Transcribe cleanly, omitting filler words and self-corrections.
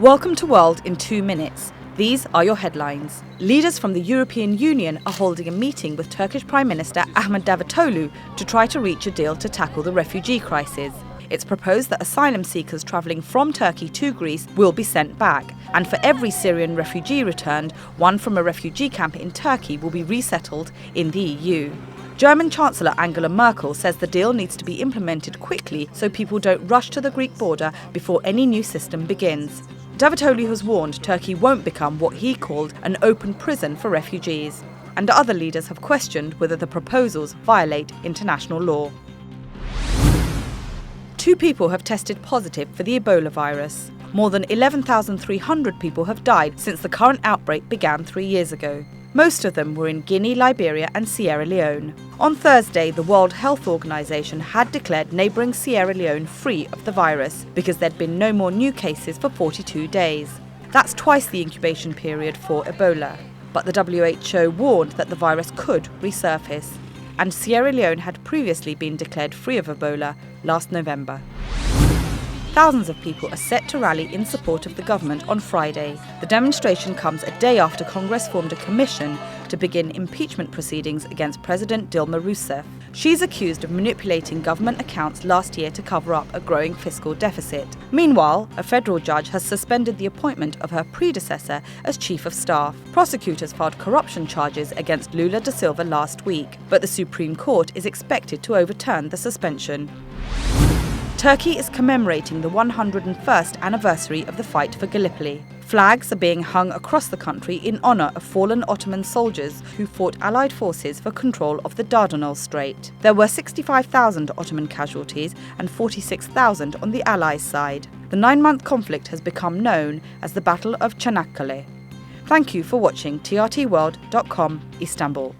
Welcome to World in 2 minutes. These are your headlines. Leaders from the European Union are holding a meeting with Turkish Prime Minister Ahmet Davutoglu to try to reach a deal to tackle the refugee crisis. It's proposed that asylum seekers travelling from Turkey to Greece will be sent back, and for every Syrian refugee returned, one from a refugee camp in Turkey will be resettled in the EU. German Chancellor Angela Merkel says the deal needs to be implemented quickly so people don't rush to the Greek border before any new system begins. Davutoglu has warned Turkey won't become what he called an open prison for refugees, and other leaders have questioned whether the proposals violate international law. 2 people have tested positive for the Ebola virus. More than 11,300 people have died since the current outbreak began 3 years ago. Most of them were in Guinea, Liberia and Sierra Leone. On Thursday, the World Health Organization had declared neighbouring Sierra Leone free of the virus because there'd been no more new cases for 42 days. That's twice the incubation period for Ebola. But the WHO warned that the virus could resurface. And Sierra Leone had previously been declared free of Ebola last November. Thousands of people are set to rally in support of the government on Friday. The demonstration comes a day after Congress formed a commission to begin impeachment proceedings against President Dilma Rousseff. She's accused of manipulating government accounts last year to cover up a growing fiscal deficit. Meanwhile, a federal judge has suspended the appointment of her predecessor as chief of staff. Prosecutors filed corruption charges against Lula da Silva last week, but the Supreme Court is expected to overturn the suspension. Turkey is commemorating the 101st anniversary of the fight for Gallipoli. Flags are being hung across the country in honour of fallen Ottoman soldiers who fought Allied forces for control of the Dardanelles Strait. There were 65,000 Ottoman casualties and 46,000 on the Allies' side. The 9-month conflict has become known as the Battle of Çanakkale. Thank you for watching TRTworld.com, Istanbul.